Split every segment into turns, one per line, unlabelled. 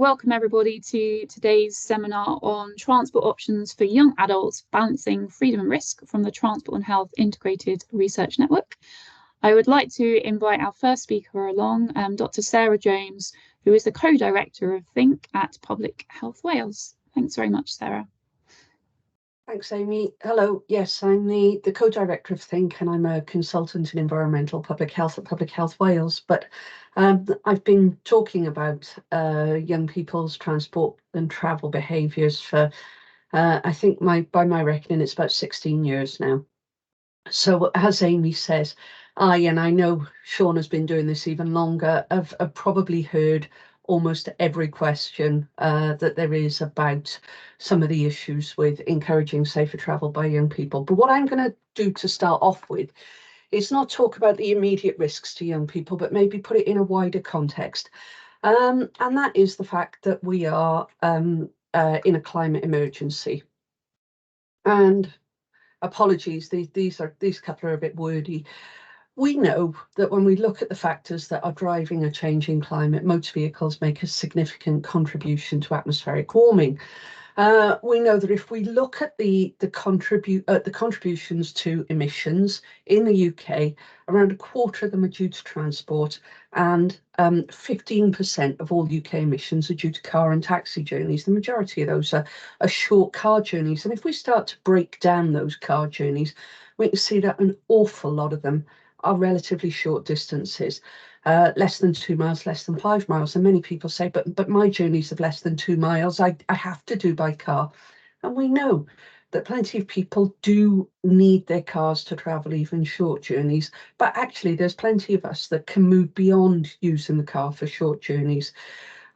Welcome everybody to today's seminar on transport options for young adults, balancing freedom and risk from the Transport and Health Integrated Research Network. I would like to invite our first speaker along, Dr. Sarah Jones, who is the co-director of Think at Public Health Wales. Thanks very much, Sarah.
Thanks, Amy. Hello. Yes, I'm the co-director of Think, and I'm a consultant in environmental public health at Public Health Wales. But I've been talking about young people's transport and travel behaviours for, I think by my reckoning, it's about 16 years now. So as Amy says, and I know Shaun has been doing this even longer, I've probably heard almost every question that there is about some of the issues with encouraging safer travel by young people. But what I'm going to do to start off with is not talk about the immediate risks to young people, but maybe put it in a wider context. And that is the fact that we are in a climate emergency. And apologies, these couple are a bit wordy. We know that when we look at the factors that are driving a changing climate, motor vehicles make a significant contribution to atmospheric warming. We know that if we look at the contributions to emissions in the UK, around a quarter of them are due to transport, and 15% of all UK emissions are due to car and taxi journeys. The majority of those are short car journeys. And if we start to break down those car journeys, we can see that an awful lot of them are relatively short distances, less than 2 miles, less than 5 miles. And many people say, but my journeys of less than 2 miles, I have to do by car. And we know that plenty of people do need their cars to travel even short journeys, but actually there's plenty of us that can move beyond using the car for short journeys.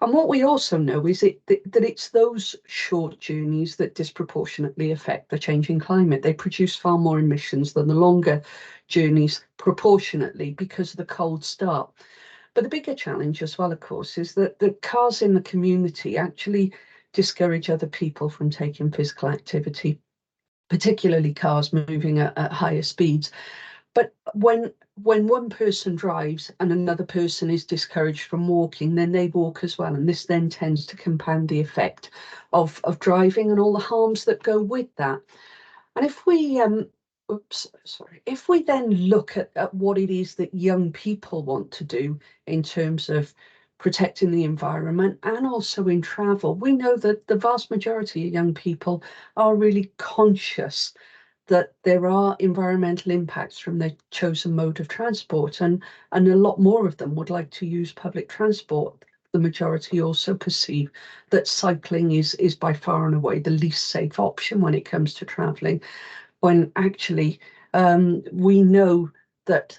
And what we also know is that it's those short journeys that disproportionately affect the changing climate. They produce far more emissions than the longer journeys proportionately because of the cold start. But the bigger challenge as well, of course, is that the cars in the community actually discourage other people from taking physical activity, particularly cars moving at higher speeds. But when one person drives and another person is discouraged from walking, then they walk as well. And this then tends to compound the effect of driving and all the harms that go with that. And if we if we then look at what it is that young people want to do in terms of protecting the environment and also in travel, we know that the vast majority of young people are really conscious that there are environmental impacts from their chosen mode of transport, and a lot more of them would like to use public transport. The majority also perceive that cycling is by far and away the least safe option when it comes to travelling, when actually we know that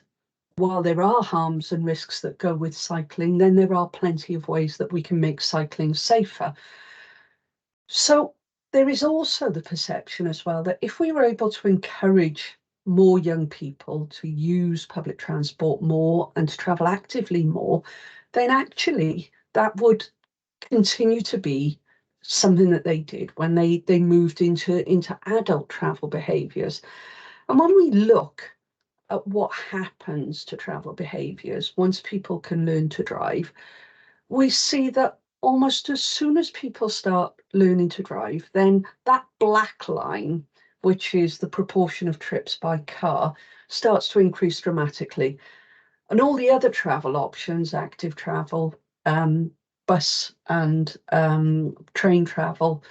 while there are harms and risks that go with cycling, then there are plenty of ways that we can make cycling safer. So there is also the perception as well that if we were able to encourage more young people to use public transport more and to travel actively more, then actually that would continue to be something that they did when they moved into adult travel behaviours. And when we look at what happens to travel behaviours once people can learn to drive, we see that almost as soon as people start learning to drive, then that black line, which is the proportion of trips by car, starts to increase dramatically. And all the other travel options, active travel, bus and train travel,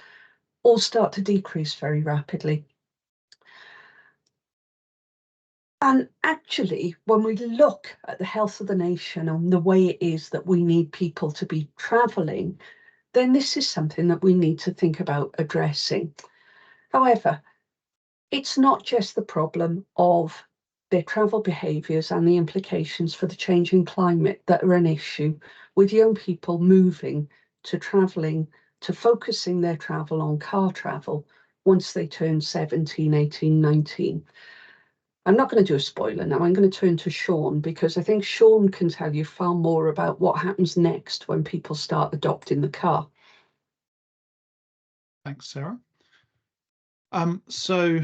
all start to decrease very rapidly. And actually, when we look at the health of the nation and the way it is that we need people to be travelling, then this is something that we need to think about addressing. However, it's not just the problem of their travel behaviours and the implications for the changing climate that are an issue with young people moving to travelling, to focusing their travel on car travel once they turn 17, 18, 19. I'm not going to do a spoiler now. I'm going to turn to Shaun, because I think Shaun can tell you far more about what happens next when people start adopting the car.
Thanks, Sarah. So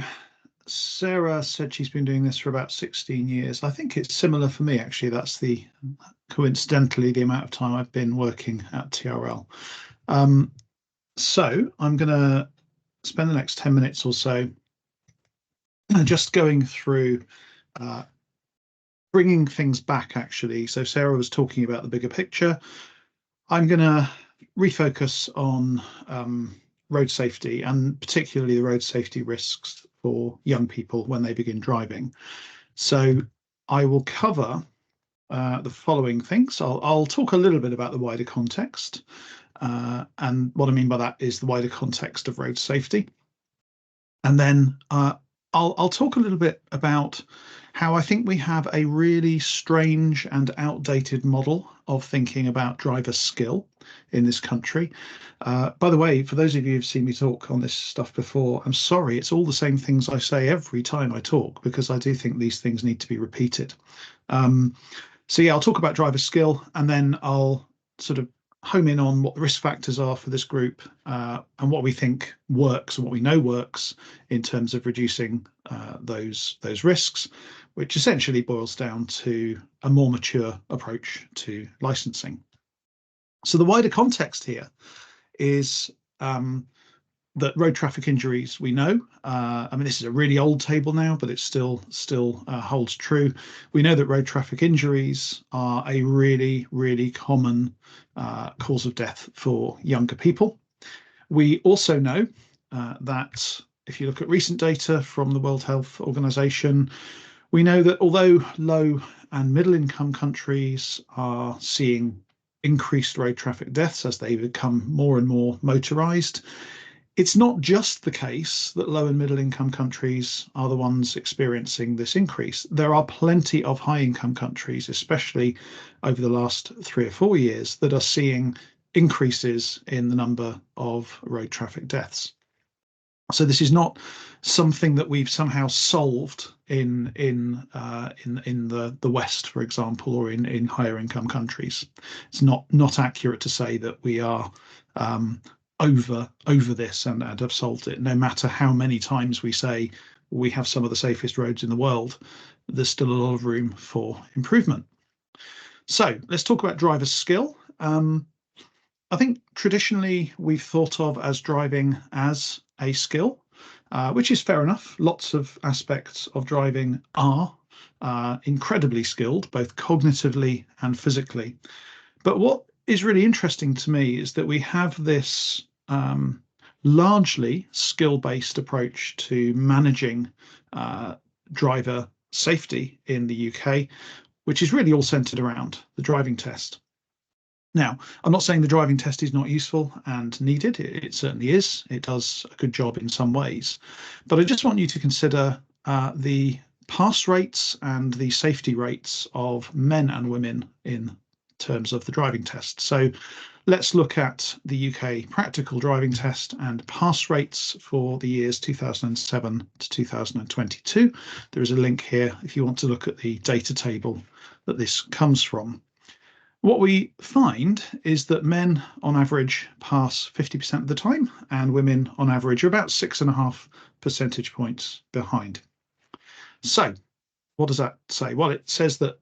Sarah said she's been doing this for about 16 years. I think it's similar for me, actually. That's coincidentally the amount of time I've been working at TRL. So I'm going to spend the next 10 minutes or so just going through bringing things back, actually. So Sarah was talking about the bigger picture. I'm going to refocus on road safety, and particularly the road safety risks for young people when they begin driving. So I will cover the following things. I'll talk a little bit about the wider context. And what I mean by that is the wider context of road safety. And then I'll talk a little bit about how I think we have a really strange and outdated model of thinking about driver skill in this country. By the way, for those of you who've seen me talk on this stuff before, I'm sorry, it's all the same things I say every time I talk, because I do think these things need to be repeated. So yeah, I'll talk about driver skill, and then I'll sort of home in on what the risk factors are for this group, and what we think works and what we know works in terms of reducing those risks, which essentially boils down to a more mature approach to licensing. So the wider context here is that road traffic injuries, we know, I mean, this is a really old table now, but it still holds true. We know that road traffic injuries are a really, really common cause of death for younger people. We also know that if you look at recent data from the World Health Organization, we know that although low and middle income countries are seeing increased road traffic deaths as they become more and more motorized, it's not just the case that low and middle income countries are the ones experiencing this increase. There are plenty of high income countries, especially over the last 3 or 4 years, that are seeing increases in the number of road traffic deaths. So this is not something that we've somehow solved in the West, for example, or in higher income countries. It's not accurate to say that we are over this and have solved it. No matter how many times we say we have some of the safest roads in the world, there's still a lot of room for improvement. So let's talk about driver skill. I think traditionally we've thought of as driving as a skill, which is fair enough. Lots of aspects of driving are incredibly skilled, both cognitively and physically. But what is really interesting to me is that we have this largely skill-based approach to managing driver safety in the UK, which is really all centered around the driving test. Now, I'm not saying the driving test is not useful and needed. It certainly is. It does a good job in some ways. But I just want you to consider the pass rates and the safety rates of men and women in terms of the driving test. So let's look at the UK practical driving test and pass rates for the years 2007 to 2022. There is a link here if you want to look at the data table that this comes from. What we find is that men on average pass 50% of the time, and women on average are about 6.5 percentage points behind. So what does that say? Well, it says that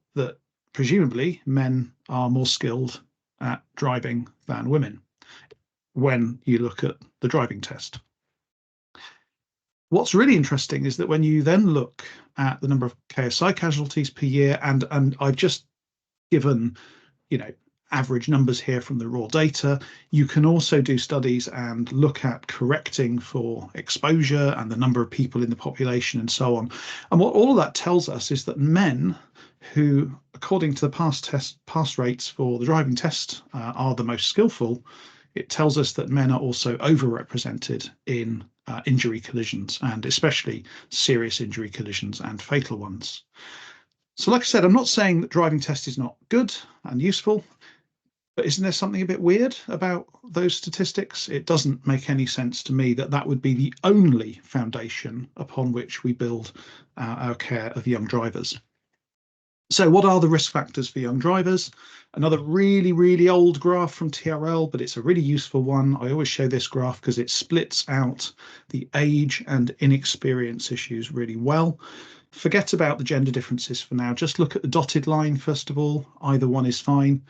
presumably men are more skilled at driving than women when you look at the driving test. What's really interesting is that when you then look at the number of KSI casualties per year, and I've just given, average numbers here from the raw data, you can also do studies and look at correcting for exposure and the number of people in the population and so on. And what all of that tells us is that men who, according to the pass rates for the driving test, are the most skillful, it tells us that men are also overrepresented in injury collisions, and especially serious injury collisions and fatal ones. So like I said, I'm not saying that driving test is not good and useful, but isn't there something a bit weird about those statistics? It doesn't make any sense to me that that would be the only foundation upon which we build our care of young drivers. So what are the risk factors for young drivers? Another really, really old graph from TRL, but it's a really useful one. I always show this graph because it splits out the age and inexperience issues really well. Forget about the gender differences for now. Just look at the dotted line, first of all. Either one is fine.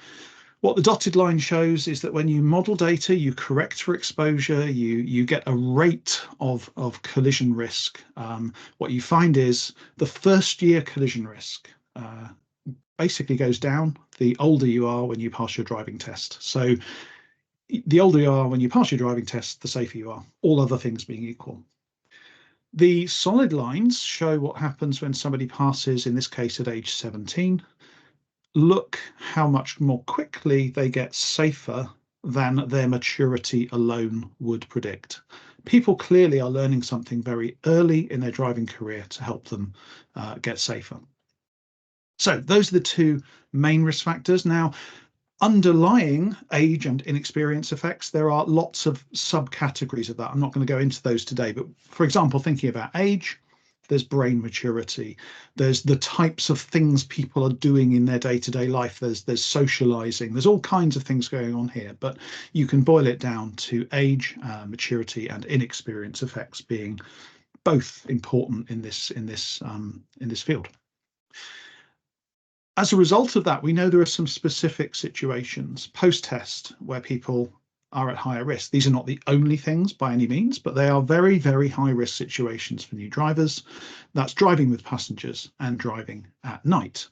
What the dotted line shows is that when you model data, you correct for exposure, you get a rate of collision risk. What you find is the first year collision risk basically goes down the older you are when you pass your driving test. So the older you are when you pass your driving test, the safer you are, all other things being equal. The solid lines show what happens when somebody passes, in this case at age 17. Look how much more quickly they get safer than their maturity alone would predict. People clearly are learning something very early in their driving career to help them get safer. So those are the two main risk factors. Now, underlying age and inexperience effects, there are lots of subcategories of that. I'm not going to go into those today, but for example, thinking about age, there's brain maturity, there's the types of things people are doing in their day-to-day life, there's socializing, there's all kinds of things going on here, but you can boil it down to age, maturity, and inexperience effects being both important in this field. As a result of that, we know there are some specific situations post-test where people are at higher risk. These are not the only things by any means, but they are very, very high risk situations for new drivers. That's driving with passengers and driving at night.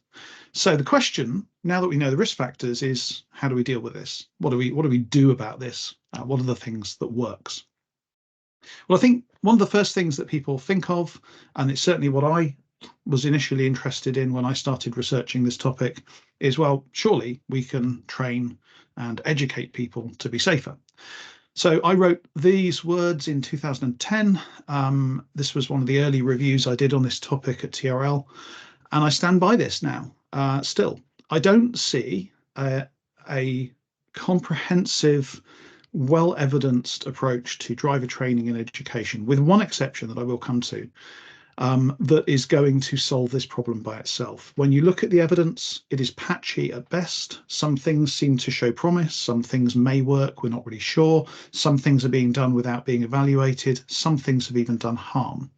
So the question, now that we know the risk factors, is how do we deal with this? What do we do about this? What are the things that works? Well, I think one of the first things that people think of, and it's certainly what I was initially interested in when I started researching this topic, is, well, surely we can train and educate people to be safer. So I wrote these words in 2010. This was one of the early reviews I did on this topic at TRL, and I stand by this now. Still, I don't see a comprehensive, well-evidenced approach to driver training and education, with one exception that I will come to, that is going to solve this problem by itself. When you look at the evidence, it is patchy at best. Some things seem to show promise, some things may work, we're not really sure. Some things are being done without being evaluated, some things have even done harm.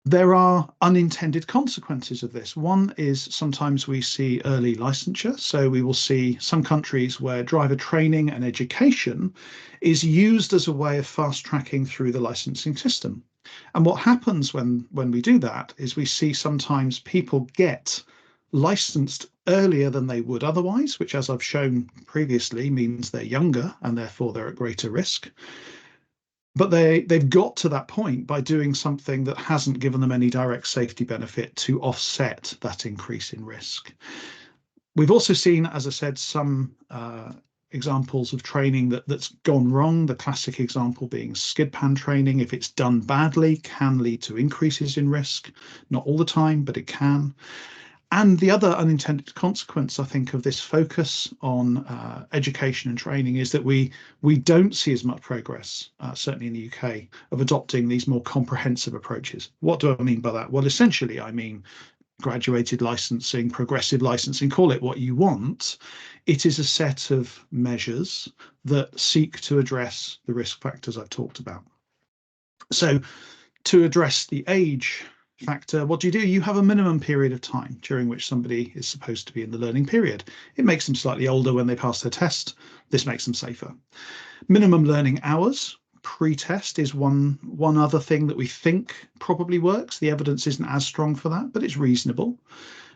There are unintended consequences of this. One is sometimes we see early licensure. So we will see some countries where driver training and education is used as a way of fast tracking through the licensing system. And what happens when we do that is we see sometimes people get licensed earlier than they would otherwise, which, as I've shown previously, means they're younger and therefore they're at greater risk. But they've got to that point by doing something that hasn't given them any direct safety benefit to offset that increase in risk. We've also seen, as I said, some examples of training that's gone wrong. The classic example being skid pan training, if it's done badly, can lead to increases in risk. Not all the time, but it can. And the other unintended consequence, I think, of this focus on education and training is that we don't see as much progress, certainly in the UK, of adopting these more comprehensive approaches. What do I mean by that? Well, essentially, I mean graduated licensing, progressive licensing, call it what you want. It is a set of measures that seek to address the risk factors I've talked about. So to address the age factor, what do? You have a minimum period of time during which somebody is supposed to be in the learning period. It makes them slightly older when they pass their test. This makes them safer. Minimum learning hours pre-test is one other thing that we think probably works. The evidence isn't as strong for that, but it's reasonable.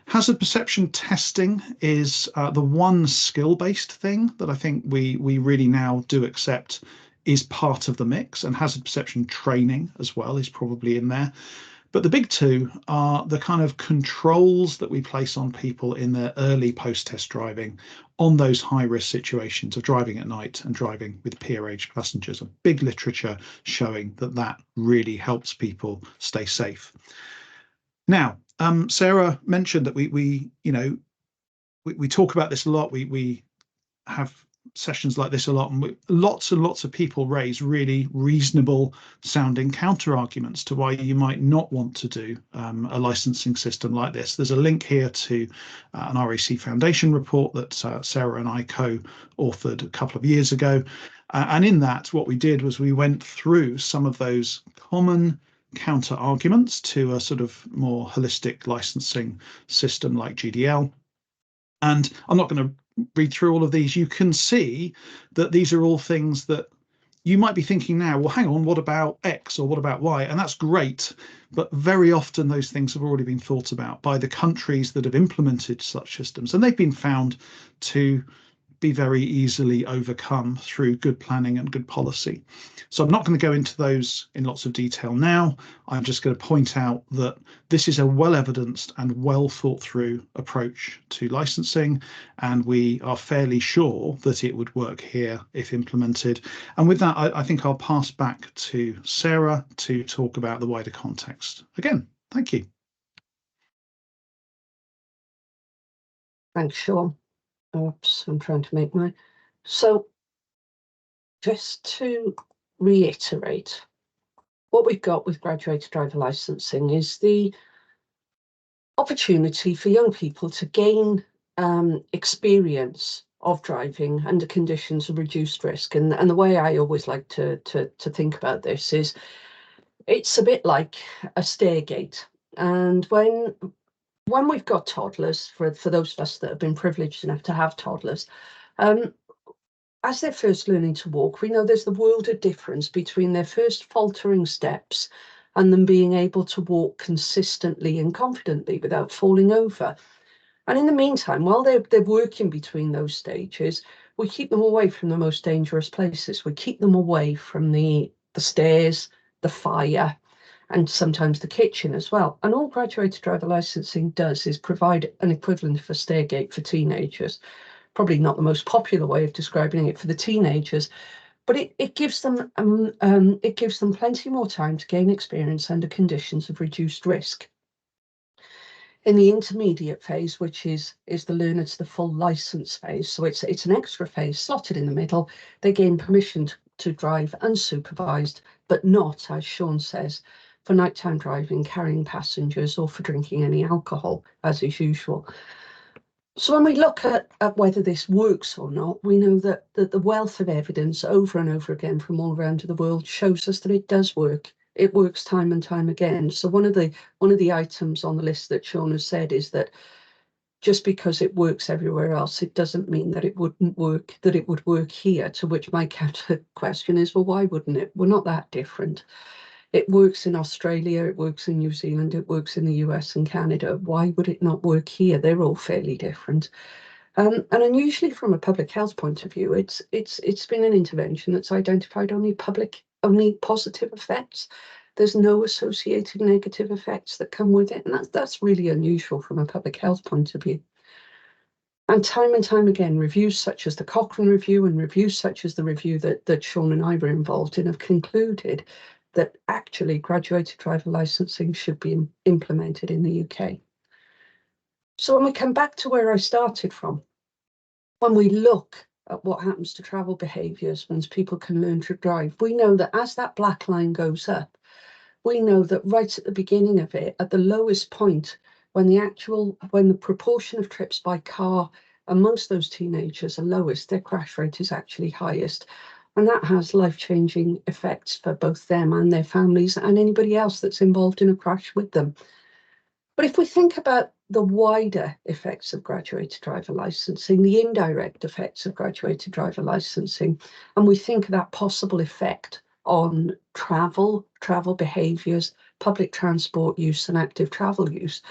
Hazard perception testing is the one skill-based thing that I think we really now do accept is part of the mix, and hazard perception training as well is probably in there. But the big two are the kind of controls that we place on people in their early post-test driving on those high-risk situations of driving at night and driving with peer-age passengers. A big literature showing that really helps people stay safe. Now, Sarah mentioned that we talk about this a lot. We have sessions like this a lot, and lots and lots of people raise really reasonable sounding counter arguments to why you might not want to do a licensing system like this. There's a link here to an RAC Foundation report that Sarah and I co-authored a couple of years ago, and in that what we did was we went through some of those common counter arguments to a sort of more holistic licensing system like GDL. And I'm not going to read through all of these, you can see that these are all things that you might be thinking now, well, hang on, what about X or what about Y? And that's great. But very often those things have already been thought about by the countries that have implemented such systems. And they've been found to be very easily overcome through good planning and good policy. So I'm not going to go into those in lots of detail now. I'm just going to point out that this is a well-evidenced and well thought through approach to licensing, and we are fairly sure that it would work here if implemented. And with that, I think I'll pass back to Sarah to talk about the wider context. Again, thank you.
Thanks, Shaun. Oops, I'm trying to make mine. So just to reiterate, what we've got with graduated driver licensing is the opportunity for young people to gain experience of driving under conditions of reduced risk. And the way I always like to think about this is it's a bit like a stair gate. And when we've got toddlers, for those of us that have been privileged enough to have toddlers, as they're first learning to walk, we know there's the world of difference between their first faltering steps and them being able to walk consistently and confidently without falling over. And in the meantime, while they're working between those stages, we keep them away from the most dangerous places. We keep them away from the stairs, the fire, and sometimes the kitchen as well. And all graduated driver licensing does is provide an equivalent of a stairgate for teenagers. Probably not the most popular way of describing it for the teenagers, but it gives them plenty more time to gain experience under conditions of reduced risk. In the intermediate phase, which is the learner to the full license phase, so it's an extra phase slotted in the middle, they gain permission to drive unsupervised, but not, as Shaun says, for nighttime driving, carrying passengers, or for drinking any alcohol, as is usual. So when we look at whether this works or not, we know that the wealth of evidence over and over again from all around the world shows us that it does work. It works time and time again. So one of the items on the list that Shaun has said is that just because it works everywhere else, it doesn't mean that it wouldn't work, that it would work here, to which my counter question is, well, why wouldn't it? We're not that different. It works in Australia, it works in New Zealand, it works in the US and Canada. Why would it not work here? They're all fairly different. And unusually from a public health point of view, it's been an intervention that's identified only positive effects. There's no associated negative effects that come with it. And that's really unusual from a public health point of view. And time again, reviews such as the Cochrane review and reviews such as the review that Shaun and I were involved in have concluded that actually graduated driver licensing should be implemented in the UK. So when we come back to where I started from, when we look at what happens to travel behaviours once people can learn to drive, we know that as that black line goes up, we know that right at the beginning of it, at the lowest point, when the proportion of trips by car amongst those teenagers are lowest, their crash rate is actually highest. And that has life-changing effects for both them and their families and anybody else that's involved in a crash with them. But if we think about the wider effects of graduated driver licensing, the indirect effects of graduated driver licensing, and we think of that possible effect on travel behaviours, public transport use and active travel use,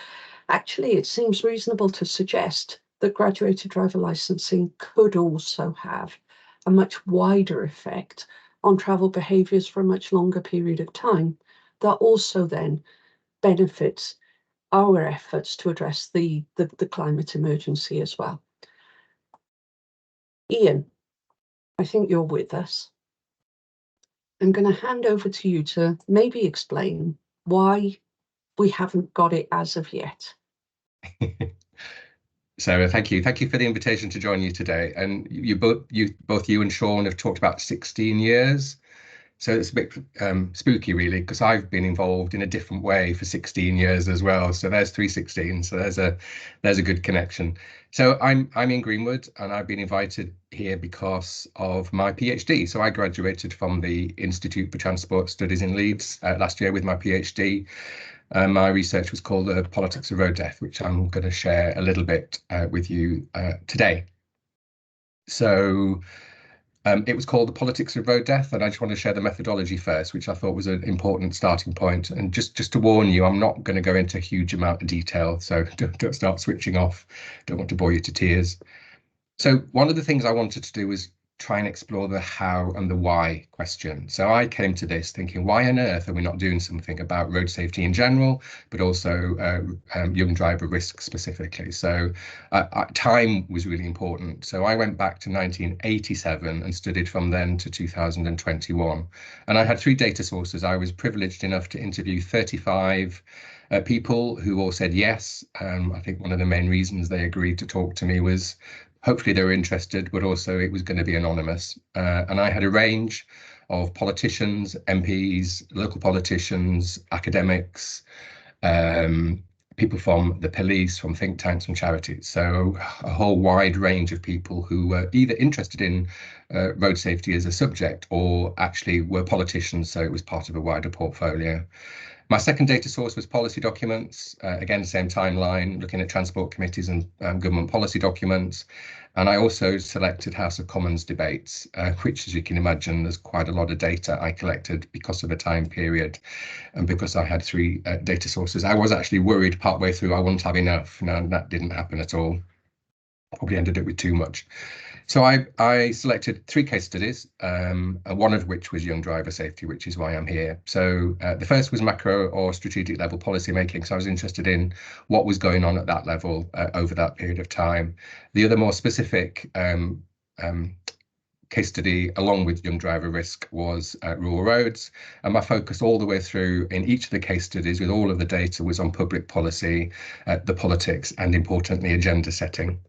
actually it seems reasonable to suggest that graduated driver licensing could also have a much wider effect on travel behaviours for a much longer period of time that also then benefits our efforts to address the climate emergency as well. Ian, I think you're with us. I'm going to hand over to you to maybe explain why we haven't got it as of yet.
Sarah, thank you for the invitation to join you today. And both you and Shaun have talked about 16 years. So it's a bit spooky, really, because I've been involved in a different way for 16 years as well. So there's 316. So there's a good connection. So I'm in Greenwood, and I've been invited here because of my PhD. So I graduated from the Institute for Transport Studies in Leeds last year with my PhD. My research was called The Politics of Road Death, which I'm going to share a little bit with you today. So it was called The Politics of Road Death, and I just want to share the methodology first, which I thought was an important starting point. And just to warn you, I'm not going to go into a huge amount of detail, so don't start switching off. Don't want to bore you to tears. So one of the things I wanted to do was try and explore the how and the why question. So I came to this thinking, why on earth are we not doing something about road safety in general, but also young driver risk specifically? So time was really important. So I went back to 1987 and studied from then to 2021. And I had 3 data sources. I was privileged enough to interview 35 people who all said yes. I think one of the main reasons they agreed to talk to me was hopefully they were interested, but also it was going to be anonymous. And I had a range of politicians, MPs, local politicians, academics, people from the police, from think tanks and charities. So a whole wide range of people who were either interested in road safety as a subject or actually were politicians, so it was part of a wider portfolio. My second data source was policy documents, again, the same timeline, looking at transport committees and government policy documents. And I also selected House of Commons debates, which, as you can imagine, there's quite a lot of data I collected because of a time period and because I had 3 data sources. I was actually worried partway through I wouldn't have enough. No, that didn't happen at all. Probably ended up with too much. So I selected 3 case studies, one of which was young driver safety, which is why I'm here. So the first was macro or strategic level policy making. So I was interested in what was going on at that level over that period of time. The other more specific case study, along with young driver risk, was rural roads. And my focus all the way through in each of the case studies with all of the data was on public policy, the politics, and importantly, agenda setting.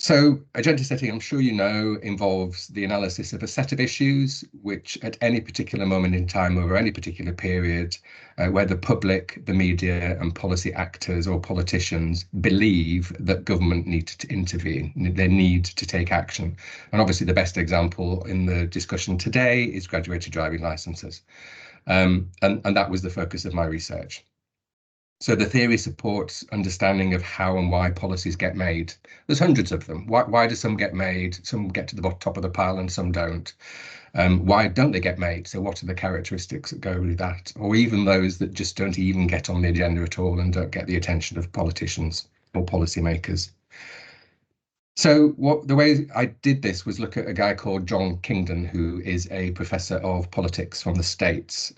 So agenda setting, I'm sure you know, involves the analysis of a set of issues which at any particular moment in time over any particular period, where the public, the media and policy actors or politicians believe that government needs to intervene, they need to take action. And obviously the best example in the discussion today is graduated driving licenses. And that was the focus of my research. So the theory supports understanding of how and why policies get made. There's hundreds of them. Why do some get made? Some get to the top of the pile and some don't. Why don't they get made? So what are the characteristics that go with that? Or even those that just don't even get on the agenda at all and don't get the attention of politicians or policymakers. So the way I did this was look at a guy called John Kingdon, who is a professor of politics from the States.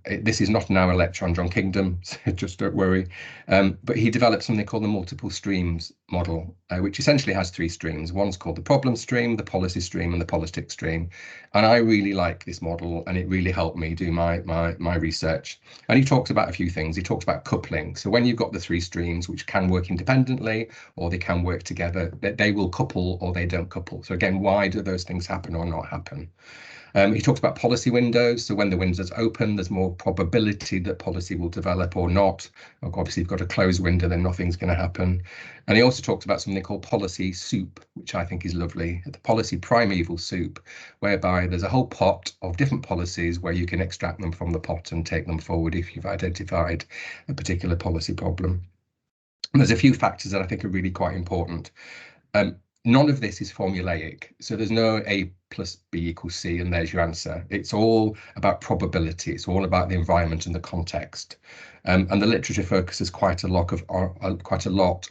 This is not now a lecture on John Kingdon, so just don't worry. But he developed something called the multiple streams model, which essentially has 3 streams. One's called the problem stream, the policy stream, and the politics stream. And I really like this model, and it really helped me do my research. And he talks about a few things. He talks about coupling. So when you've got the 3 streams, which can work independently or they can work together, they will couple or they don't couple. So again, why do those things happen or not happen? He talks about policy windows. So when the windows open, there's more probability that policy will develop or not. Obviously, if you've got a closed window, then nothing's going to happen. And he also talked about something called policy soup, which I think is lovely. The policy primeval soup, whereby there's a whole pot of different policies where you can extract them from the pot and take them forward if you've identified a particular policy problem. And there's a few factors that I think are really quite important. None of this is formulaic, so there's no A plus B equals C and there's your answer. It's all about probability. It's all about the environment and the context. And the literature focuses quite a lot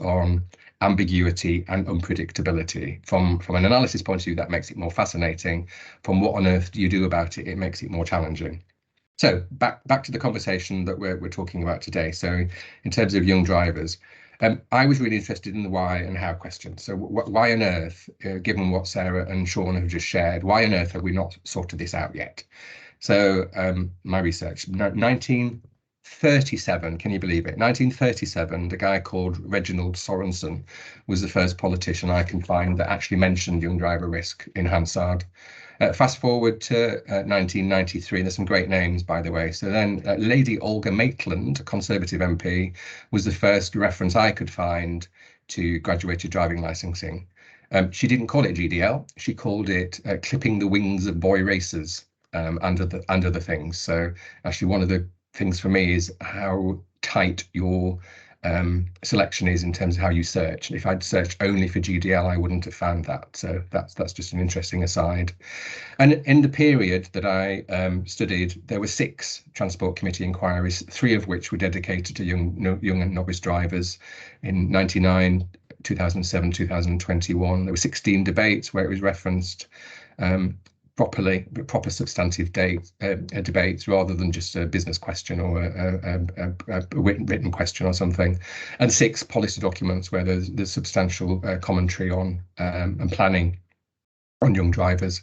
on ambiguity and unpredictability. From an analysis point of view, that makes it more fascinating. From what on earth do you do about it, it makes it more challenging. So back to the conversation that we're talking about today. So in terms of young drivers, I was really interested in the why and how question. So why on earth, given what Sarah and Shaun have just shared, why on earth have we not sorted this out yet? So my research, 1937, can you believe it? 1937, the guy called Reginald Sorensen was the first politician I can find that actually mentioned young driver risk in Hansard. Fast forward to 1993, there's some great names, by the way. So then Lady Olga Maitland, a Conservative MP, was the first reference I could find to graduated driving licensing. She didn't call it GDL, she called it clipping the wings of boy racers under the things. So actually one of the things for me is how tight your selection is in terms of how you search. If I'd searched only for GDL, I wouldn't have found that. So that's just an interesting aside. And in the period that I studied, there were 6 Transport Committee inquiries, 3 of which were dedicated to young and novice drivers in 99, 2007, 2021. There were 16 debates where it was referenced proper substantive debates rather than just a business question or a written question or something, and 6 policy documents where there's substantial commentary on and planning on young drivers.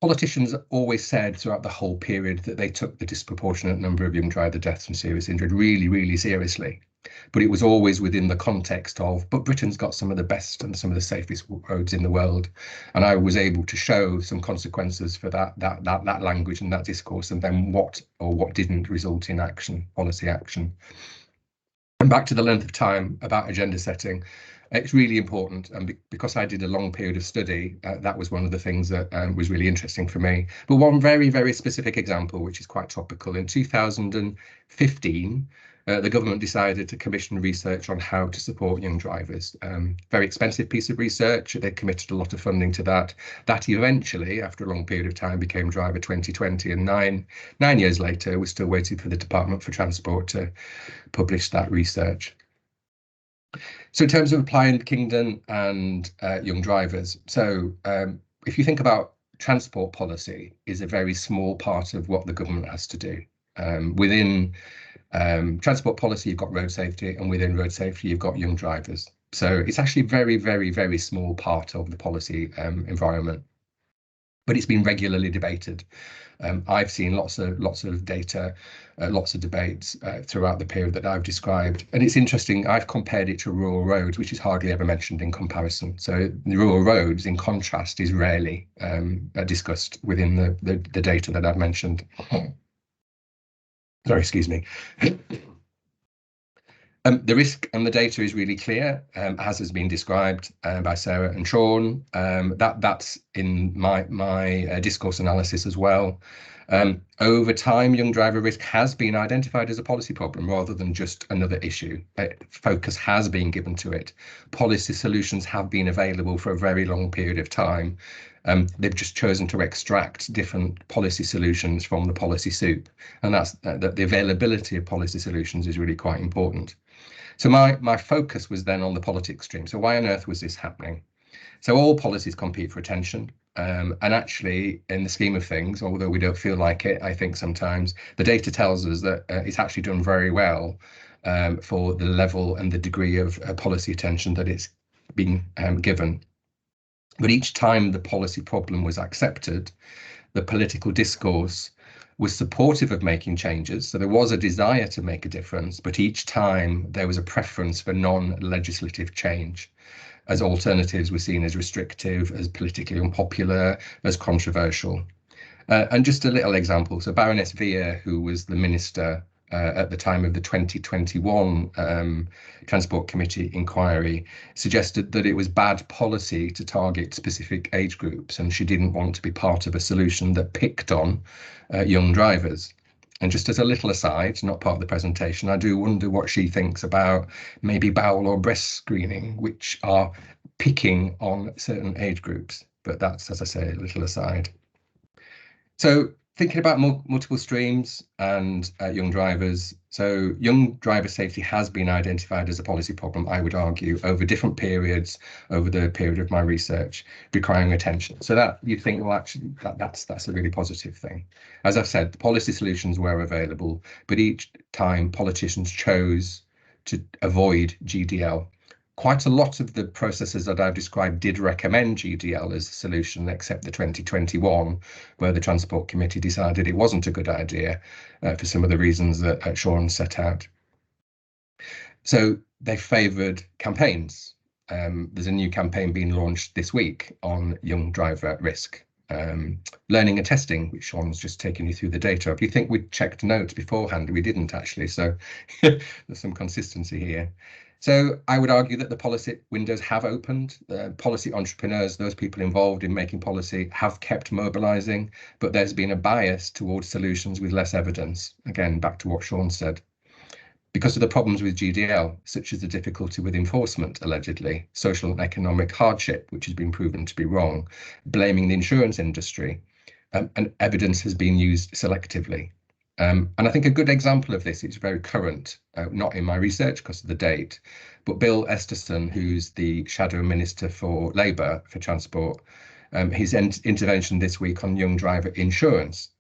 Politicians always said throughout the whole period that they took the disproportionate number of young driver deaths and serious injury really, really seriously. But it was always within the context of, but Britain's got some of the best and some of the safest roads in the world. And I was able to show some consequences for that language and that discourse, and then what didn't result in action, policy action. And back to the length of time about agenda setting. It's really important, and because I did a long period of study, that was one of the things that was really interesting for me. But one very, very specific example, which is quite topical, in 2015, the government decided to commission research on how to support young drivers. Very expensive piece of research. They committed a lot of funding to that. That eventually, after a long period of time, became Driver 2020, and nine years later, we're still waiting for the Department for Transport to publish that research. So in terms of applying Kingdom and young drivers, so if you think about transport policy is a very small part of what the government has to do. Within transport policy, you've got road safety, and within road safety, you've got young drivers. So it's actually very, very, very small part of the policy environment, but it's been regularly debated. I've seen lots of data, lots of debates throughout the period that I've described. And it's interesting, I've compared it to rural roads, which is hardly ever mentioned in comparison. So the rural roads, in contrast, is rarely discussed within the data that I've mentioned. Sorry, excuse me. The risk and the data is really clear, as has been described by Sarah and Shaun. That's in my discourse analysis as well. Over time, young driver risk has been identified as a policy problem rather than just another issue. Focus has been given to it. Policy solutions have been available for a very long period of time. They've just chosen to extract different policy solutions from the policy soup, and that's the availability of policy solutions is really quite important. So my focus was then on the politics stream. So why on earth was this happening? So all policies compete for attention, and actually, in the scheme of things, although we don't feel like it, I think sometimes the data tells us that it's actually done very well for the level and the degree of policy attention that it's been given. But each time the policy problem was accepted, the political discourse was supportive of making changes. So there was a desire to make a difference, but each time there was a preference for non-legislative change, as alternatives were seen as restrictive, as politically unpopular, as controversial. And just a little example. So Baroness Veer, who was the minister at the time of the 2021 Transport Committee inquiry, suggested that it was bad policy to target specific age groups, and she didn't want to be part of a solution that picked on young drivers. And just as a little aside, not part of the presentation, I do wonder what she thinks about maybe bowel or breast screening, which are picking on certain age groups. But that's, as I say, a little aside. So thinking about multiple streams and young drivers. So young driver safety has been identified as a policy problem, I would argue, over different periods, over the period of my research, requiring attention. So that you think, well, actually, that's a really positive thing. As I've said, the policy solutions were available, but each time politicians chose to avoid GDL. Quite a lot of the processes that I've described did recommend GDL as a solution, except the 2021, where the Transport Committee decided it wasn't a good idea for some of the reasons that Shaun set out. So they favoured campaigns. There's a new campaign being launched this week on young driver risk. Learning and testing, which Shaun's just taken you through the data. If you think we'd checked notes beforehand, we didn't actually, so there's some consistency here. So I would argue that the policy windows have opened. Policy entrepreneurs, those people involved in making policy, have kept mobilising, but there's been a bias towards solutions with less evidence. Again, back to what Shaun said. because of the problems with GDL, such as the difficulty with enforcement, allegedly, social and economic hardship, which has been proven to be wrong, blaming the insurance industry, and evidence has been used selectively. And I think a good example of this is very current, not in my research because of the date, but Bill Esterson, who's the Shadow Minister for Labour for Transport, his intervention this week on young driver insurance.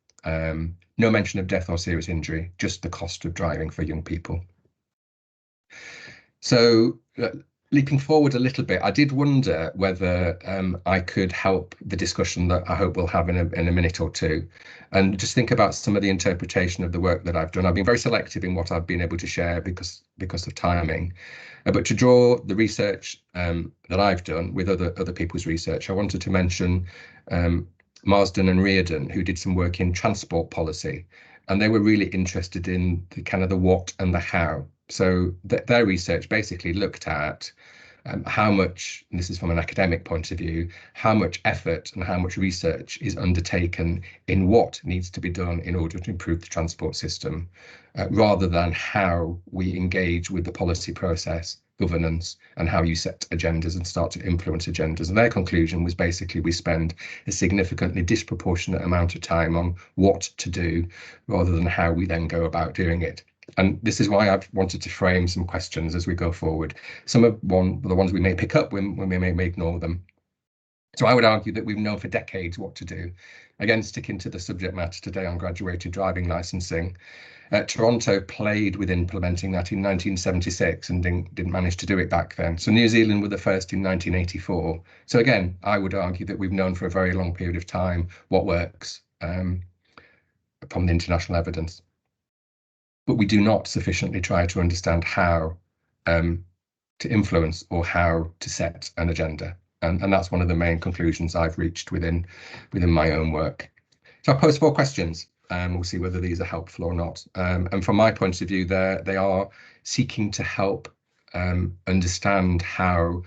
No mention of death or serious injury, just the cost of driving for young people. So leaping forward a little bit, I did wonder whether I could help the discussion that I hope we'll have in a minute or two, and just think about some of the interpretation of the work that I've done. I've been very selective in what I've been able to share because of timing, but to draw the research that I've done with other people's research, I wanted to mention Marsden and Reardon, who did some work in transport policy, and they were really interested in the kind of the what and the how. So their research basically looked at how much, and this is from an academic point of view, how much effort and how much research is undertaken in what needs to be done in order to improve the transport system, rather than how we engage with the policy process, governance, and how you set agendas and start to influence agendas. And their conclusion was basically we spend a significantly disproportionate amount of time on what to do rather than how we then go about doing it. And this is why I've wanted to frame some questions as we go forward. Some of the ones we may pick up when we may ignore them. So I would argue that we've known for decades what to do. Again, sticking to the subject matter today on graduated driving licensing, Toronto played with implementing that in 1976 and didn't manage to do it back then. So New Zealand were the first in 1984. So again, I would argue that we've known for a very long period of time what works from the international evidence. But we do not sufficiently try to understand how to influence or how to set an agenda. And that's one of the main conclusions I've reached within my own work. So I'll pose 4 questions. We'll see whether these are helpful or not. And from my point of view, they are seeking to help understand how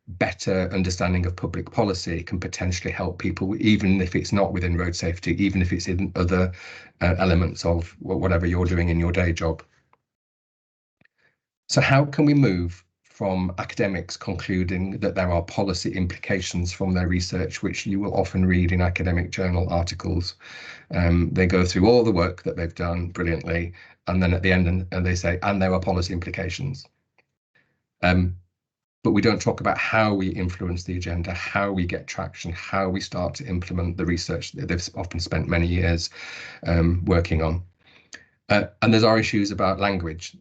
better understanding of public policy can potentially help people, even if it's not within road safety, even if it's in other elements of whatever you're doing in your day job. So how can we move from academics concluding that there are policy implications from their research, which you will often read in academic journal articles? They go through all the work that they've done brilliantly, and then at the end and they say, and there are policy implications. But we don't talk about how we influence the agenda, how we get traction, how we start to implement the research that they've often spent many years working on. And there's our issues about language.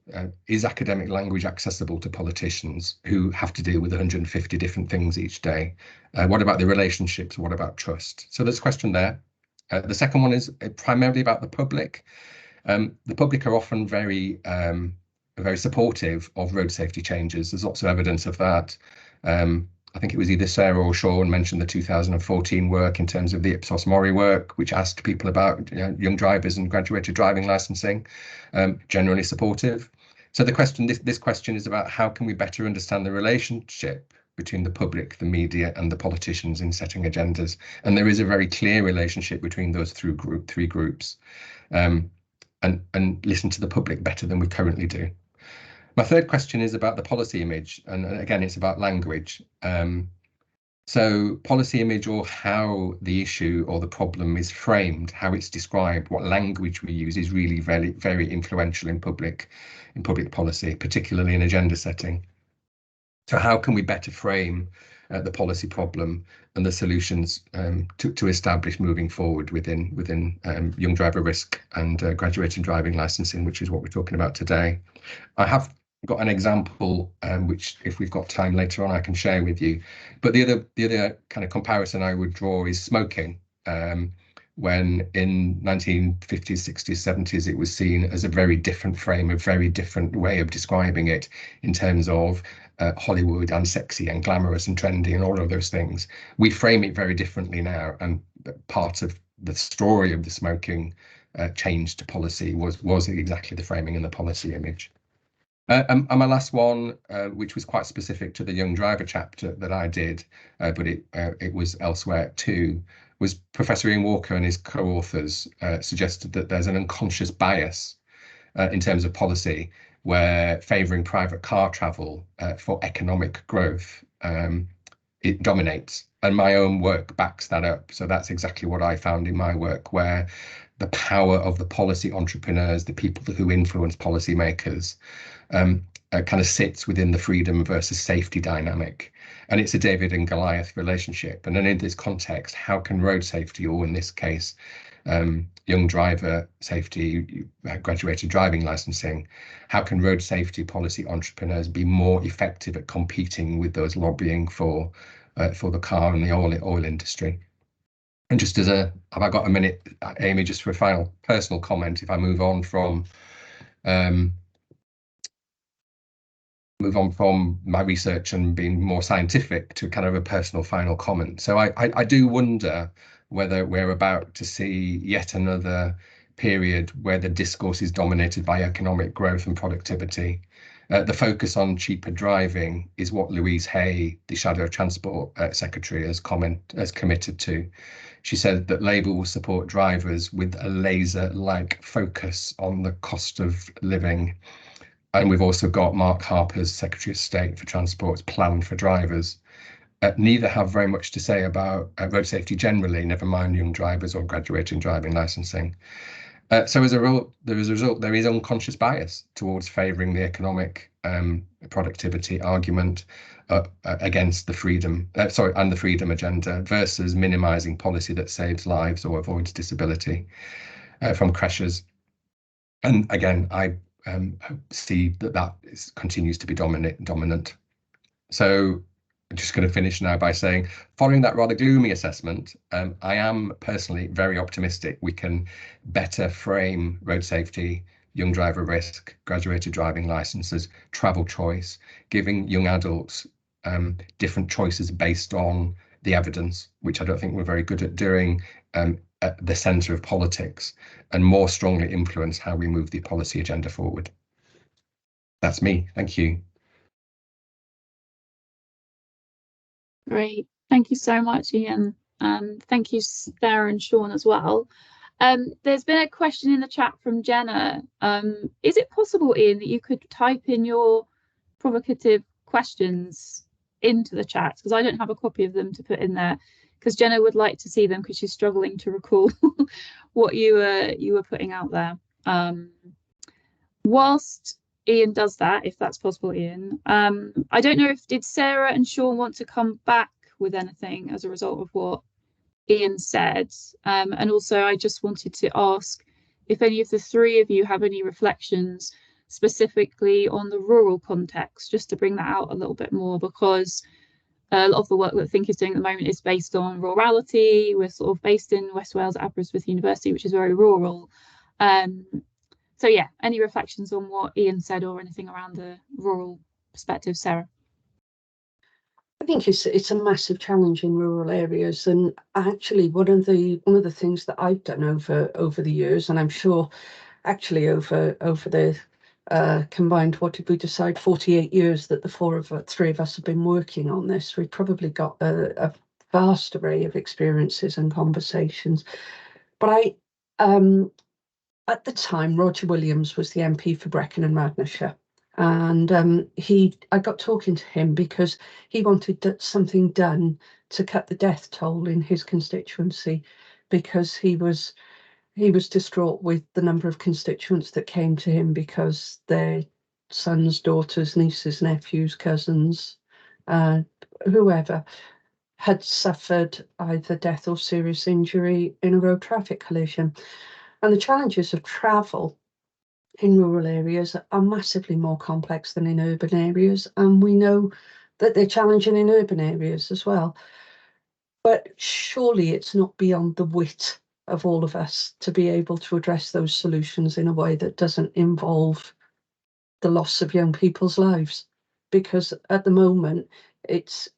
Is academic language accessible to politicians who have to deal with 150 different things each day? What about the relationships? What about trust? So there's a question there. The second one is primarily about the public. The public are often very supportive of road safety changes. There's lots of evidence of that. I think it was either Sarah or Shaun mentioned the 2014 work in terms of the Ipsos Mori work, which asked people about young drivers and graduated driving licensing, generally supportive. So the question, this question is about how can we better understand the relationship between the public, the media, and the politicians in setting agendas. And there is a very clear relationship between those three groups, and listen to the public better than we currently do. My third question is about the policy image, and again, it's about language. So policy image, or how the issue or the problem is framed, how it's described, what language we use is really very, very influential in public policy, particularly in agenda setting. So how can we better frame the policy problem and the solutions to establish moving forward within young driver risk and graduating driving licensing, which is what we're talking about today. I have got an example which, if we've got time later on, I can share with you. But the other kind of comparison I would draw is smoking. When in 1950s, 60s, 70s, it was seen as a very different frame, a very different way of describing it in terms of Hollywood and sexy and glamorous and trendy and all of those things. We frame it very differently now, and part of the story of the smoking change to policy was exactly the framing and the policy image. And my last one, which was quite specific to the young driver chapter that I did, but it was elsewhere too, was Professor Ian Walker and his co-authors suggested that there's an unconscious bias in terms of policy where favouring private car travel for economic growth it dominates. And my own work backs that up. So that's exactly what I found in my work, where the power of the policy entrepreneurs, the people who influence policymakers, kind of sits within the freedom versus safety dynamic. And it's a David and Goliath relationship. And then in this context, how can road safety, or in this case, young driver safety, graduated driving licensing, how can road safety policy entrepreneurs be more effective at competing with those lobbying for the car and the oil industry? And just as have I got a minute, Amy, just for a final personal comment, if I move on from my research and being more scientific to kind of a personal final comment. So I do wonder whether we're about to see yet another period where the discourse is dominated by economic growth and productivity. The focus on cheaper driving is what Louise Hay, the Shadow Transport Secretary, has committed to. She said that Labour will support drivers with a laser-like focus on the cost of living. And we've also got Mark Harper's Secretary of State for Transport's plan for drivers. Neither have very much to say about road safety generally, never mind young drivers or graduating driving licensing. So as a result, there is unconscious bias towards favouring the economic productivity argument against the freedom, and the freedom agenda, versus minimising policy that saves lives or avoids disability from crashes. And again, I see that continues to be dominant. So I'm just going to finish now by saying, following that rather gloomy assessment, I am personally very optimistic we can better frame road safety, young driver risk, graduated driving licenses, travel choice, giving young adults different choices based on the evidence, which I don't think we're very good at doing, at the centre of politics, and more strongly influence how we move the policy agenda forward. That's me. Thank you.
Great. Thank you so much, Ian. Thank you, Sarah and Shaun, as well. There's been a question in the chat from Jenna. Is it possible, Ian, that you could type in your provocative questions into the chat? Because I don't have a copy of them to put in there, because Jenna would like to see them because she's struggling to recall what you were putting out there. Whilst Ian does that, if that's possible, Ian, I don't know did Sarah and Shaun want to come back with anything as a result of what Ian said? And also I just wanted to ask if any of the three of you have any reflections specifically on the rural context, just to bring that out a little bit more, because a lot of the work that Think is doing at the moment is based on rurality. We're sort of based in West Wales at Aberystwyth University, which is very rural. So yeah, any reflections on what Ian said or anything around the rural perspective, Sarah?
I think it's a massive challenge in rural areas, and actually one of the things that I've done over the years, and I'm sure actually over the combined, what did we decide, 48 years that the three of us have been working on this, we've probably got a vast array of experiences and conversations. But at the time, Roger Williams was the MP for Brecon and Radnorshire, and I got talking to him because he wanted something done to cut the death toll in his constituency, because he was distraught with the number of constituents that came to him because their sons, daughters, nieces, nephews, cousins, whoever, had suffered either death or serious injury in a road traffic collision. And the challenges of travel in rural areas are massively more complex than in urban areas, and we know that they're challenging in urban areas as well. But surely it's not beyond the wit of all of us to be able to address those solutions in a way that doesn't involve the loss of young people's lives, because at the moment it's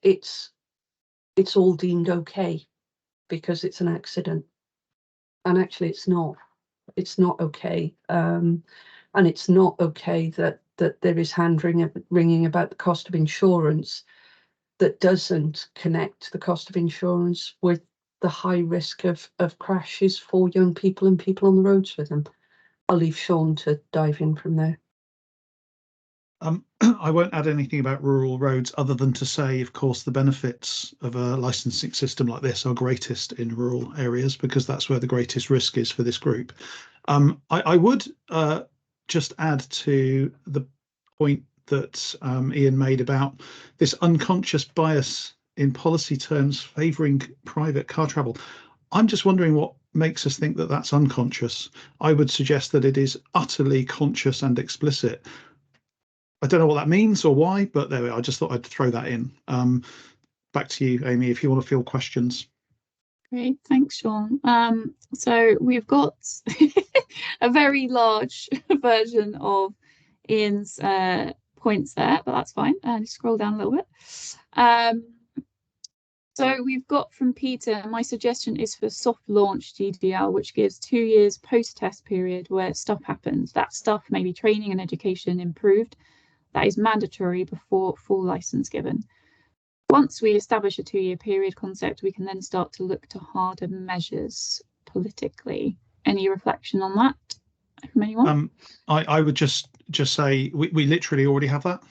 all deemed okay because it's an accident, and actually it's not okay, and it's not okay that there is hand-wringing about the cost of insurance that doesn't connect the cost of insurance with the high risk of crashes for young people and people on the roads with them. I'll leave Shaun to dive in from there.
I won't add anything about rural roads other than to say, of course, the benefits of a licensing system like this are greatest in rural areas because that's where the greatest risk is for this group. I would just add to the point that Ian made about this unconscious bias in policy terms favouring private car travel. I'm just wondering what makes us think that that's unconscious. I would suggest that it is utterly conscious and explicit. I don't know what that means or why, but there we are. I just thought I'd throw that in. Back to you, Amy, if you want to field questions.
Great, thanks, Shaun. So we've got a very large version of Ian's points there, but that's fine. And scroll down a little bit. So we've got from Peter, my suggestion is for soft launch GDL, which gives 2 years post-test period where stuff happens. That stuff, maybe training and education improved. That is mandatory before full license given. Once we establish a 2-year period concept, we can then start to look to harder measures politically. Any reflection on that from anyone?
I would just say we literally already have that.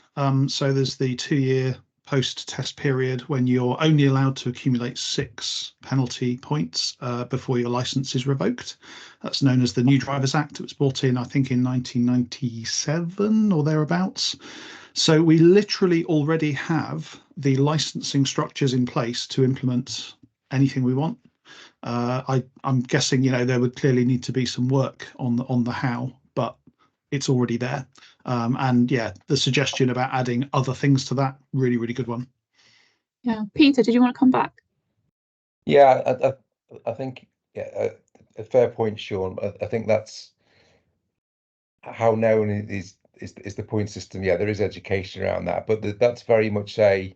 So there's the 2-year post-test period when you're only allowed to accumulate 6 penalty points before your license is revoked. That's known as the New Drivers Act. It was brought in, I think, in 1997 or thereabouts. So we literally already have the licensing structures in place to implement anything we want. I'm guessing, there would clearly need to be some work on the how, but it's already there. And yeah, the suggestion about adding other things to that, really, really good one.
Yeah, Peter, did you want to come back?
Yeah, I think a fair point, Shaun. I think that's how known is the point system. Yeah, there is education around that, but that's very much the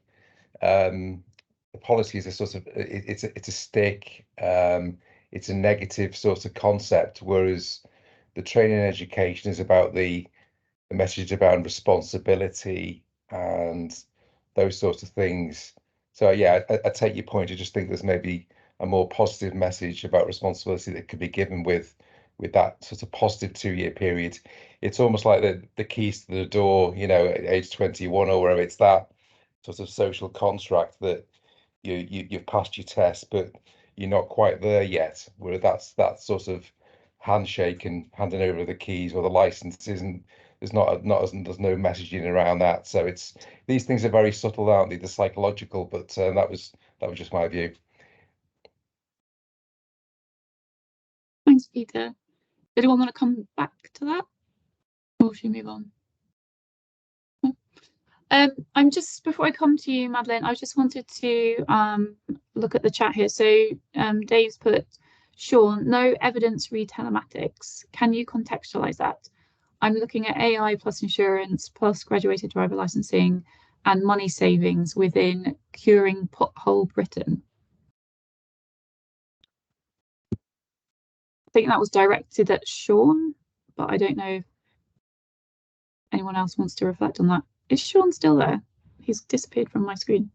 policy is a sort of it's a stick. It's a negative sort of concept, whereas the training and education is about the message about responsibility and those sorts of things. So yeah, I take your point. I just think there's maybe a more positive message about responsibility that could be given with that sort of positive 2-year period. It's almost like the keys to the door, at age 21 or wherever. It's that sort of social contract that you've passed your test, but you're not quite there yet. Where that's that sort of handshake and handing over the keys or the license isn't. There's no messaging around that. So these things are very subtle, aren't they? They're psychological, but that was just my view.
Thanks, Peter. Did anyone want to come back to that? Or should we move on? I'm just, before I come to you, Madeline, I just wanted to look at the chat here. So Dave's put, Shaun, no evidence re telematics. Can you contextualize that? I'm looking at AI plus insurance plus graduated driver licensing and money savings within curing pothole Britain. I think that was directed at Shaun, but I don't know if anyone else wants to reflect on that. Is Shaun still there? He's disappeared from my screen.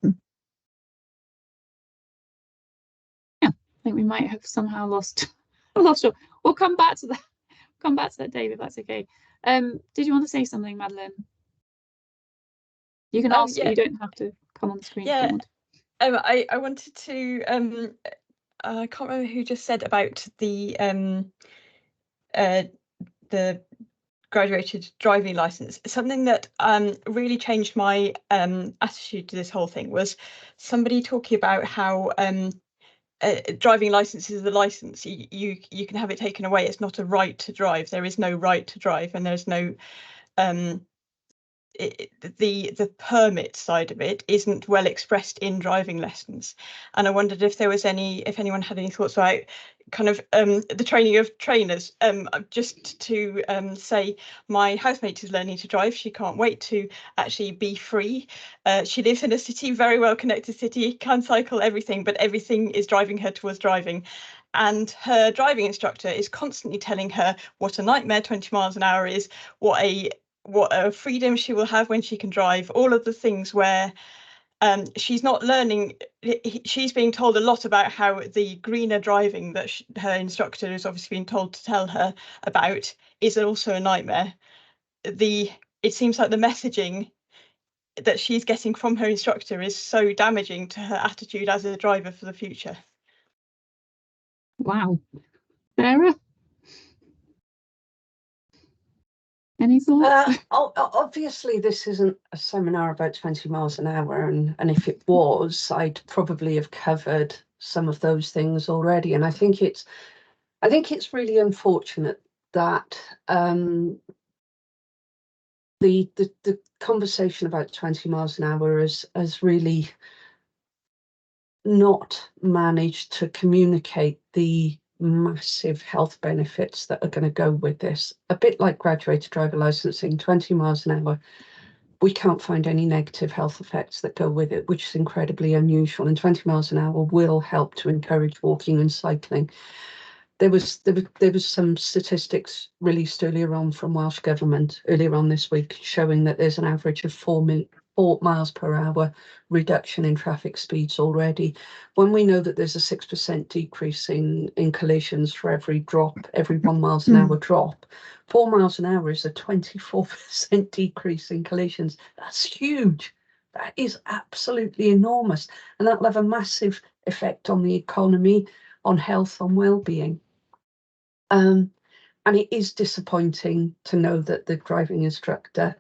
Yeah, I think we might have somehow lost Shaun. We'll come back to that. Come back to that, Dave, if that's okay. Did you want to say something, Madeline? You can ask,
yeah.
you don't have to come on the screen.
Yeah, I wanted to I can't remember who just said about the graduated driving license. Something that really changed my attitude to this whole thing was somebody talking about how driving license is the license. You can have it taken away. It's not a right to drive. There is no right to drive, and there's no the permit side of it isn't well expressed in driving lessons. And I wondered if anyone had any thoughts about kind of the training of trainers. Just to say, my housemate is learning to drive. She can't wait to actually be free. She lives in a city, very well connected city, can cycle everything, but everything is driving her towards driving. And her driving instructor is constantly telling her what a nightmare 20 miles an hour is, what a freedom she will have when she can drive, all of the things where she's not learning. She's being told a lot about how the greener driving that her instructor has obviously been told to tell her about is also a nightmare. The it seems like the messaging that she's getting from her instructor is so damaging to her attitude as a driver for the future.
Wow. Sarah? Any thoughts?
Obviously, this isn't a seminar about 20 miles an hour, and if it was, I'd probably have covered some of those things already. And I think it's really unfortunate that the conversation about 20 miles an hour has really not managed to communicate the massive health benefits that are going to go with this. A bit like graduated driver licensing, 20 miles an hour, we can't find any negative health effects that go with it, which is incredibly unusual. And 20 miles an hour will help to encourage walking and cycling. There was some statistics released earlier on from Welsh Government earlier on this week showing that there's an average of 4 miles per hour reduction in traffic speeds already. When we know that there's a 6% decrease in collisions for every 1 miles an hour drop, 4 miles an hour is a 24% decrease in collisions. That's huge. That is absolutely enormous. And that'll have a massive effect on the economy, on health, on well-being. And it is disappointing to know that the driving instructor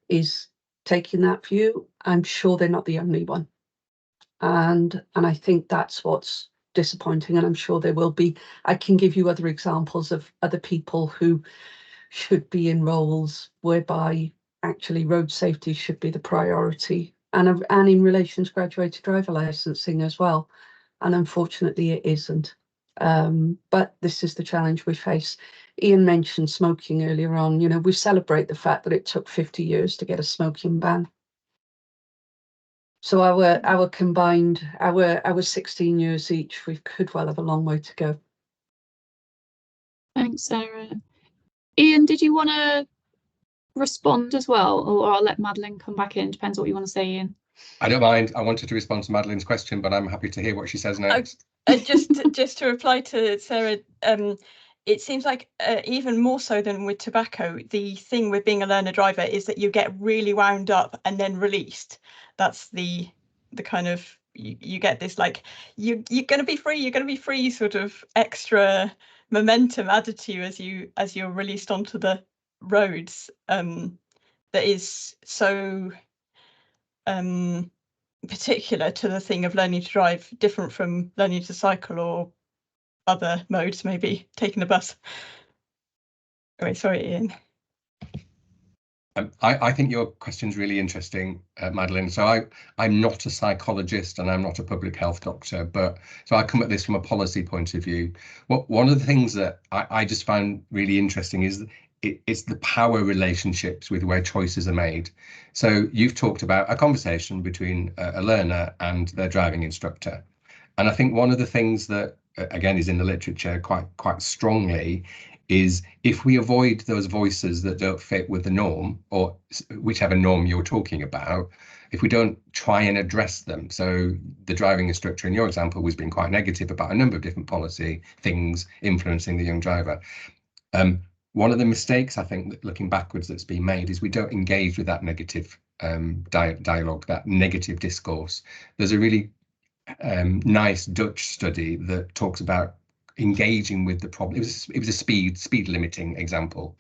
is taking that view. I'm sure they're not the only one. And I think that's what's disappointing, and I'm sure there will be. I can give you other examples of other people who should be in roles whereby actually road safety should be the priority, and in relation to graduated driver licensing as well. And unfortunately it isn't. But this is the challenge we face. Ian mentioned smoking earlier on. You know, we celebrate the fact that it took 50 years to get a smoking ban. So our combined, our 16 years each, we could well have a long way to go.
Thanks, Sarah. Ian, did you want to respond as well, or I'll let Madeline come back in? Depends what you want to say, Ian.
I don't mind. I wanted to respond to Madeline's question, but I'm happy to hear what she says next.
Just to reply to Sarah, it seems like even more so than with tobacco, the thing with being a learner driver is that you get really wound up and then released. That's the kind of, you get this like, you're going to be free sort of extra momentum added to you as you're released onto the roads. That is so particular to the thing of learning to drive, different from learning to cycle or other modes, maybe taking the bus. Anyway, sorry, Ian.
I think your question's really interesting, Madeline. So I'm not a psychologist and I'm not a public health doctor, but so I come at this from a policy point of view. One of the things that I just found really interesting is it's the power relationships with where choices are made. So you've talked about a conversation between a learner and their driving instructor. And I think one of the things that, again, is in the literature quite strongly is if we avoid those voices that don't fit with the norm, or whichever norm you're talking about, if we don't try and address them. So the driving instructor in your example was being quite negative about a number of different policy things influencing the young driver. One of the mistakes, I think, that looking backwards that's been made is we don't engage with that negative dialogue, that negative discourse. There's a really nice Dutch study that talks about engaging with the problem. It was a speed limiting example,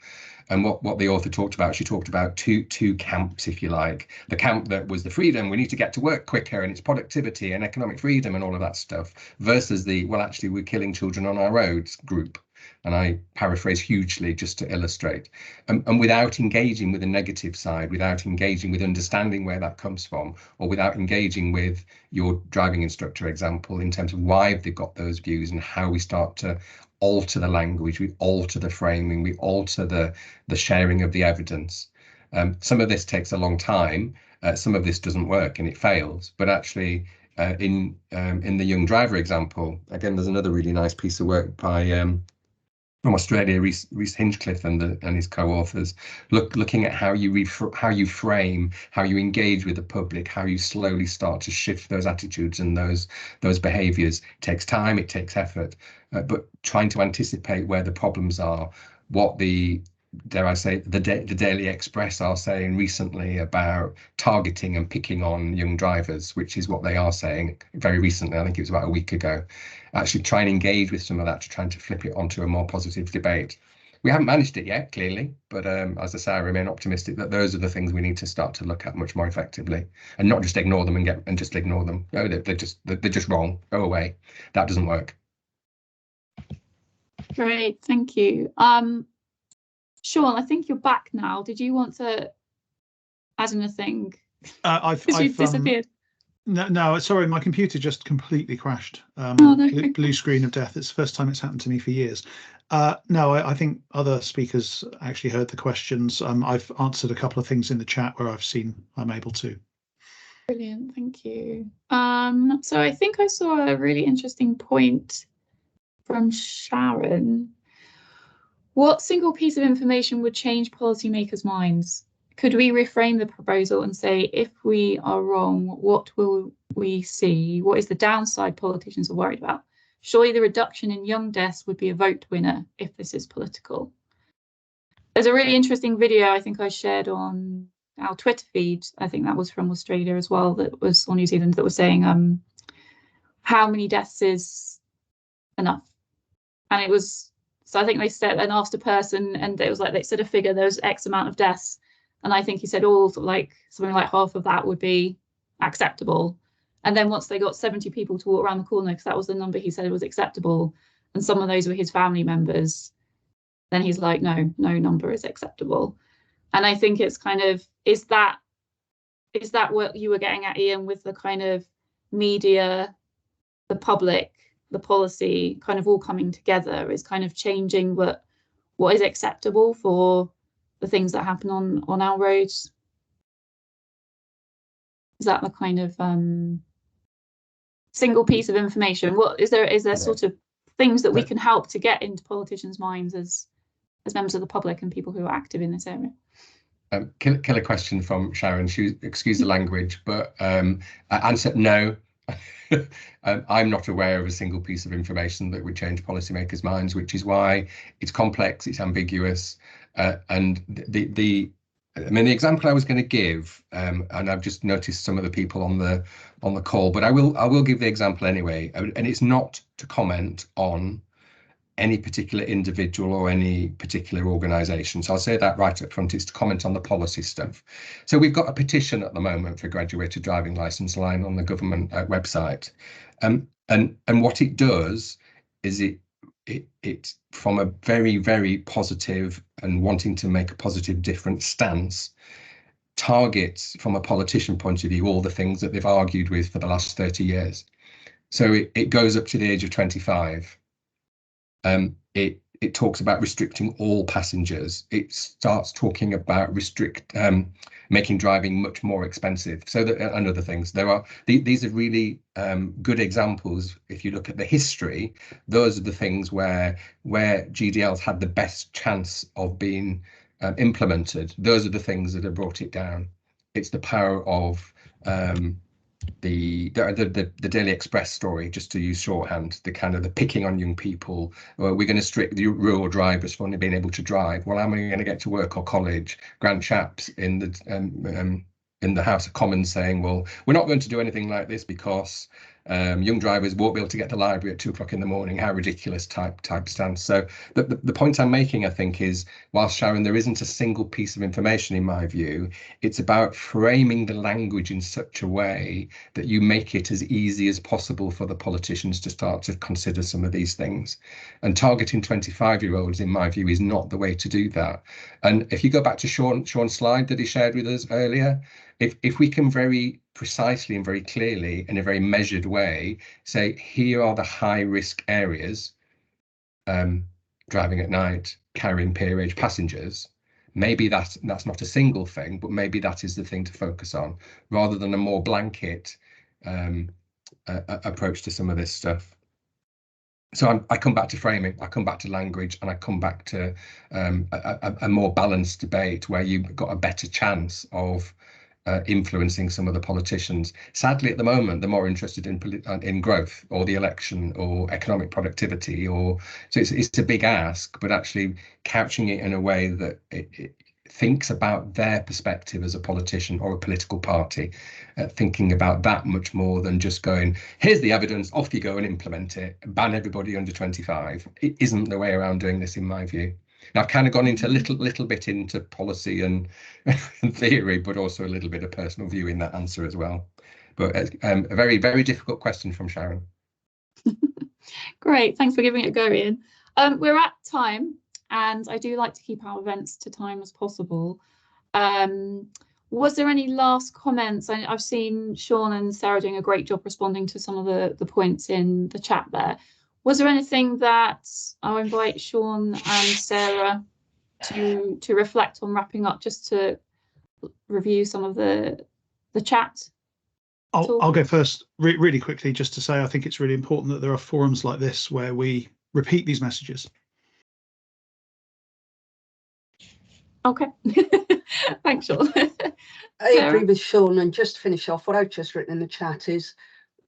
and what the author talked about, she talked about two camps, if you like. The camp that was the freedom, we need to get to work quicker and it's productivity and economic freedom and all of that stuff, versus the, well, actually we're killing children on our roads group. And I paraphrase hugely just to illustrate. And without engaging with the negative side, without engaging with understanding where that comes from, or without engaging with your driving instructor example in terms of why they've got those views and how we start to alter the language, we alter the framing, we alter the sharing of the evidence. Some of this takes a long time. Some of this doesn't work and it fails. But actually, in the young driver example, again, there's another really nice piece of work by from Australia, Rhys Hinchcliffe and his co-authors, looking at how you frame, how you engage with the public, how you slowly start to shift those attitudes and those behaviours. It takes time, it takes effort, but trying to anticipate where the problems are, what the dare I say, the Daily Express are saying recently about targeting and picking on young drivers, which is what they are saying very recently. I think it was about a week ago. Actually try and engage with some of that to try to flip it onto a more positive debate. We haven't managed it yet, clearly, but as I say, I remain optimistic that those are the things we need to start to look at much more effectively, and not just ignore them and just ignore them. No, they're just wrong. Go away. That doesn't work.
Great, thank you. Sean, I think you're back now. Did you want to add anything?
I've
disappeared.
No, sorry, my computer just completely crashed.
Oh, no.
Blue screen of death. It's the first time it's happened to me for years. No, I think other speakers actually heard the questions. I've answered a couple of things in the chat where I've seen I'm able to.
Brilliant, thank you. So I think I saw a really interesting point from Sharon. What single piece of information would change policymakers' minds? Could we reframe the proposal and say, if we are wrong, what will we see? What is the downside politicians are worried about? Surely the reduction in young deaths would be a vote winner if this is political. There's a really interesting video I think I shared on our Twitter feed. I think that was from Australia as well, that was on New Zealand, that was saying how many deaths is enough? And it was, so I think they said and asked a person, and it was like they said a figure, there was X amount of deaths. And I think he said all like something like half of that would be acceptable. And then once they got 70 people to walk around the corner, because that was the number he said was acceptable, and some of those were his family members, then he's like, no number is acceptable. And I think it's kind of, is that what you were getting at, Ian, with the kind of media, the public, the policy kind of all coming together, is kind of changing what is acceptable for the things that happen on our roads? Is that the kind of single piece of information? What is there sort of things that we can help to get into politicians' minds as members of the public and people who are active in this area?
Killer question from Sharon. Excuse the language, but answer no. I'm not aware of a single piece of information that would change policymakers' minds, which is why it's complex, it's ambiguous, and the example I was going to give, and I've just noticed some of the people on the call, but I will give the example anyway, and it's not to comment on any particular individual or any particular organisation. So I'll say that right up front, it's to comment on the policy stuff. So we've got a petition at the moment for graduated driving licence line on the government website. And what it does is it from a very, very positive and wanting to make a positive different stance, targets from a politician point of view all the things that they've argued with for the last 30 years. So it goes up to the age of 25. It talks about restricting all passengers. It starts talking about making driving much more expensive. So that, and other things. These are really good examples. If you look at the history, those are the things where GDLs had the best chance of being implemented. Those are the things that have brought it down. It's the power of the Daily Express story, just to use shorthand, the kind of the picking on young people. We're going to restrict the rural drivers for only being able to drive. Well, how am I going to get to work or college? Grant Shapps in the House of Commons saying, well, we're not going to do anything like this because young drivers won't be able to get to the library at 2 o'clock in the morning. How ridiculous type stance. So the point I'm making, I think, is, whilst Sharon, there isn't a single piece of information in my view, it's about framing the language in such a way that you make it as easy as possible for the politicians to start to consider some of these things. And targeting 25-year-olds, in my view, is not the way to do that. And if you go back to Shaun's slide that he shared with us earlier, if we can very precisely and very clearly, in a very measured way, say, here are the high risk areas, driving at night, carrying peer-age passengers, maybe that's not a single thing, but maybe that is the thing to focus on, rather than a more blanket approach to some of this stuff. So I come back to framing, I come back to language, and I come back to a more balanced debate where you've got a better chance of influencing some of the politicians. Sadly, at the moment, they're more interested in growth or the election or economic productivity, or so it's a big ask, but actually couching it in a way that it thinks about their perspective as a politician or a political party, thinking about that much more than just going, here's the evidence, off you go and implement it, ban everybody under 25. It isn't the way around doing this, in my view. Now, I've kind of gone into a little bit into policy and theory, but also a little bit of personal view in that answer as well. But a very, very difficult question from Sharon.
Great, thanks for giving it a go, Ian. We're at time, and I do like to keep our events to time as possible. Was there any last comments? I've seen Shaun and Sarah doing a great job responding to some of the points in the chat there. Was there anything that I'll invite Shaun and Sarah to reflect on, wrapping up, just to review some of the chat?
I'll go first really quickly, just to say I think it's really important that there are forums like this where we repeat these messages.
Okay. Thanks, Shaun.
I agree with Shaun, and just to finish off, what I've just written in the chat is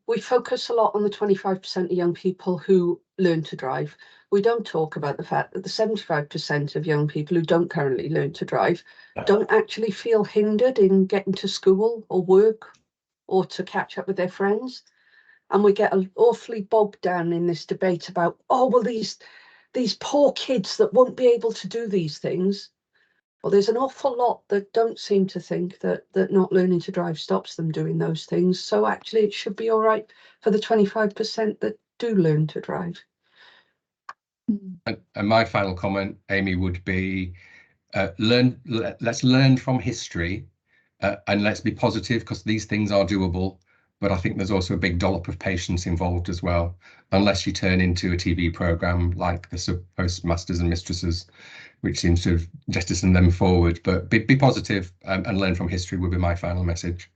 we focus a lot on the 25% of young people who learn to drive. We don't talk about the fact that the 75% of young people who don't currently learn to drive don't actually feel hindered in getting to school or work or to catch up with their friends. And we get awfully bogged down in this debate about, oh, well, these poor kids that won't be able to do these things. Well, there's an awful lot that don't seem to think that not learning to drive stops them doing those things. So actually, it should be all right for the 25% that do learn to drive.
And my final comment, Amy, would be let's learn from history and let's be positive, because these things are doable. But I think there's also a big dollop of patience involved as well, unless you turn into a TV programme like the Postmasters and Mistresses, which seems to have jettisoned them forward. But be positive and learn from history would be my final message.